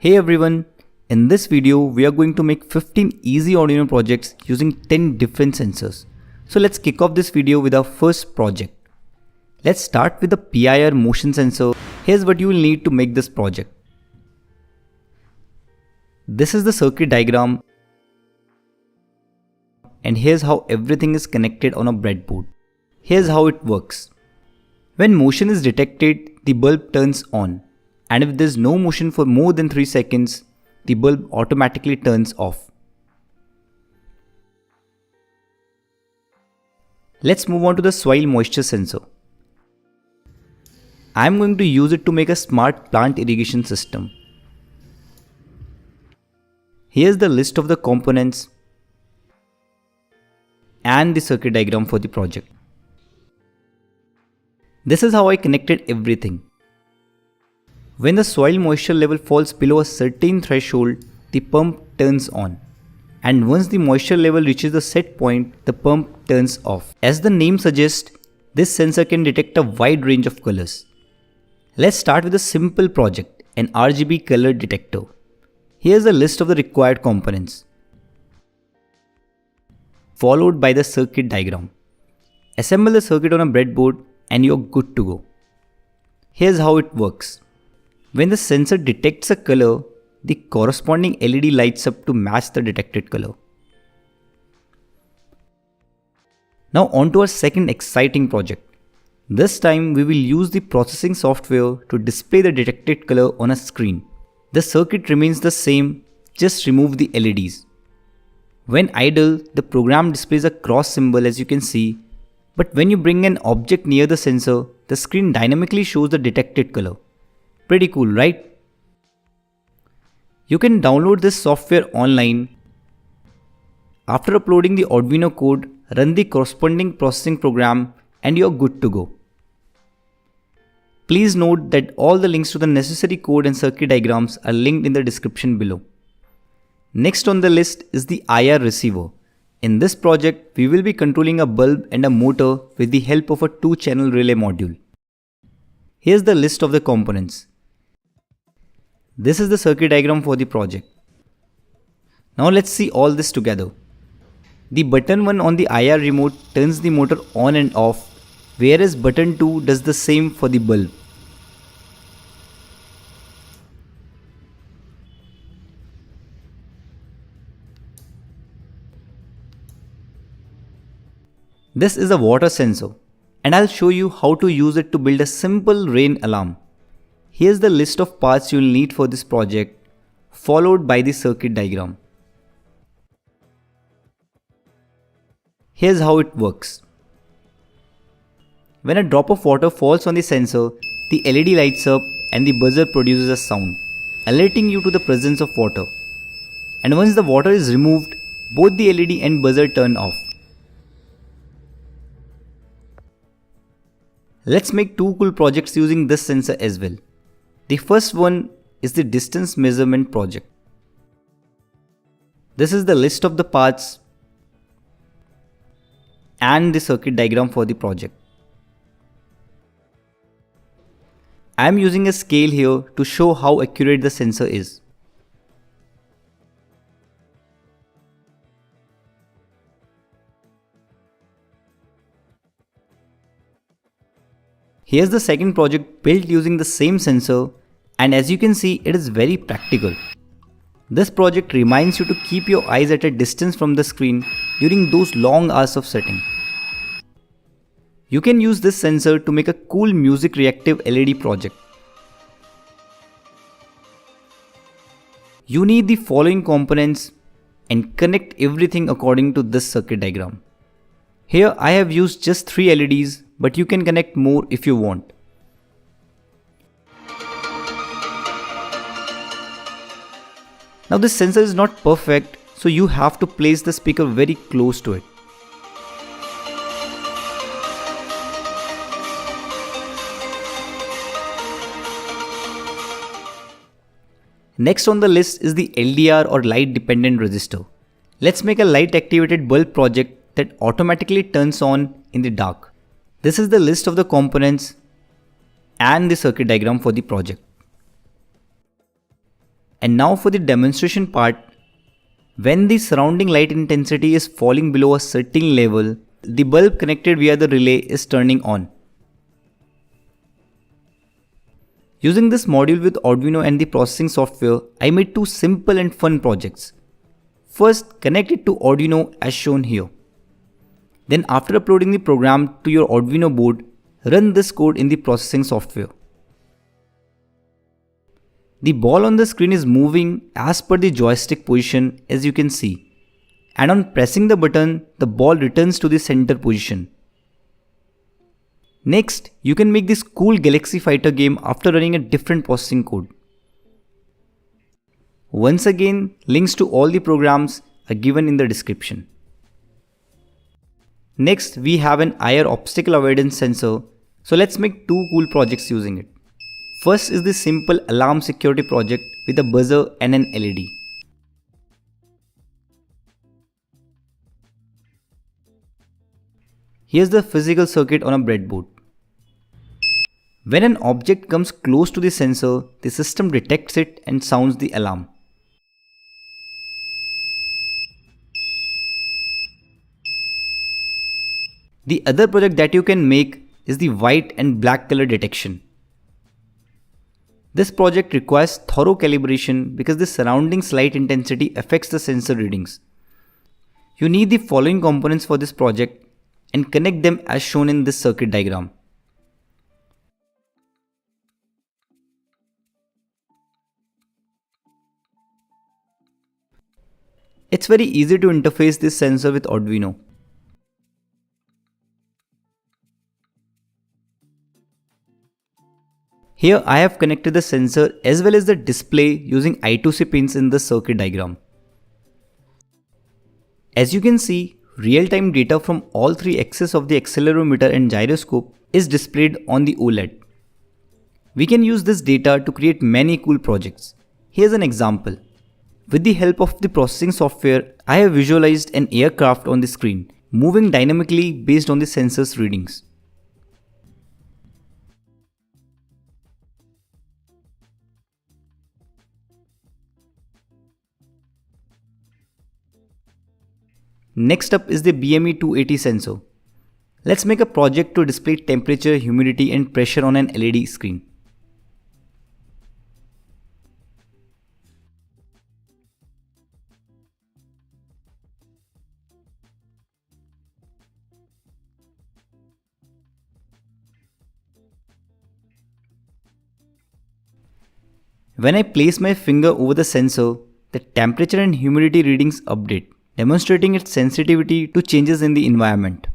Hey everyone, in this video we are going to make 15 easy Arduino projects using 10 different sensors. So let's kick off this video with our first project. Let's start with the PIR motion sensor. Here's what you will need to make this project. This is the circuit diagram and here's how everything is connected on a breadboard. Here's how it works. When motion is detected, the bulb turns on. And if there is no motion for more than 3 seconds, the bulb automatically turns off. Let's move on to the soil moisture sensor. I am going to use it to make a smart plant irrigation system. Here's the list of the components and the circuit diagram for the project. This is how I connected everything. When the soil moisture level falls below a certain threshold, the pump turns on. And once the moisture level reaches the set point, the pump turns off. As the name suggests, this sensor can detect a wide range of colors. Let's start with a simple project, an RGB color detector. Here's a list of the required components, followed by the circuit diagram. Assemble the circuit on a breadboard and you're good to go. Here's how it works. When the sensor detects a color, the corresponding LED lights up to match the detected color. Now on to our second exciting project. This time we will use the processing software to display the detected color on a screen. The circuit remains the same, just remove the LEDs. When idle, the program displays a cross symbol as you can see, but when you bring an object near the sensor, the screen dynamically shows the detected color. Pretty cool, right? You can download this software online. After uploading the Arduino code, run the corresponding processing program and you're good to go. Please note that all the links to the necessary code and circuit diagrams are linked in the description below. Next on the list is the IR receiver. In this project, we will be controlling a bulb and a motor with the help of a 2-channel relay module. Here's the list of the components. This is the circuit diagram for the project. Now let's see all this together. The button 1 on the IR remote turns the motor on and off, whereas button 2 does the same for the bulb. This is a water sensor, and I'll show you how to use it to build a simple rain alarm. Here's the list of parts you'll need for this project, followed by the circuit diagram. Here's how it works. When a drop of water falls on the sensor, the LED lights up and the buzzer produces a sound, alerting you to the presence of water. And once the water is removed, both the LED and buzzer turn off. Let's make 2 cool projects using this sensor as well. The first one is the distance measurement project. This is the list of the parts and the circuit diagram for the project. I am using a scale here to show how accurate the sensor is. Here's the second project built using the same sensor, and as you can see, it is very practical. This project reminds you to keep your eyes at a distance from the screen during those long hours of setting. You can use this sensor to make a cool music reactive LED project. You need the following components and connect everything according to this circuit diagram. Here I have used just 3 LEDs, but you can connect more if you want. Now this sensor is not perfect, so you have to place the speaker very close to it. Next on the list is the LDR or light dependent resistor. Let's make a light activated bulb project that automatically turns on in the dark. This is the list of the components and the circuit diagram for the project. And now for the demonstration part. When the surrounding light intensity is falling below a certain level, the bulb connected via the relay is turning on. Using this module with Arduino and the processing software, I made two simple and fun projects. First, connect it to Arduino as shown here. Then after uploading the program to your Arduino board, run this code in the processing software. The ball on the screen is moving as per the joystick position as you can see. And on pressing the button, the ball returns to the center position. Next, you can make this cool Galaxy Fighter game after running a different processing code. Once again, links to all the programs are given in the description. Next, we have an IR obstacle avoidance sensor, so let's make two cool projects using it. First is the simple alarm security project with a buzzer and an LED. Here's the physical circuit on a breadboard. When an object comes close to the sensor, the system detects it and sounds the alarm. The other project that you can make is the white and black color detection. This project requires thorough calibration because the surrounding light intensity affects the sensor readings. You need the following components for this project and connect them as shown in this circuit diagram. It's very easy to interface this sensor with Arduino. Here I have connected the sensor as well as the display using I2C pins in the circuit diagram. As you can see, real-time data from all three axes of the accelerometer and gyroscope is displayed on the OLED. We can use this data to create many cool projects. Here's an example. With the help of the processing software, I have visualized an aircraft on the screen, moving dynamically based on the sensor's readings. Next up is the BME280 sensor. Let's make a project to display temperature, humidity and pressure on an LED screen. When I place my finger over the sensor, the temperature and humidity readings update, demonstrating its sensitivity to changes in the environment.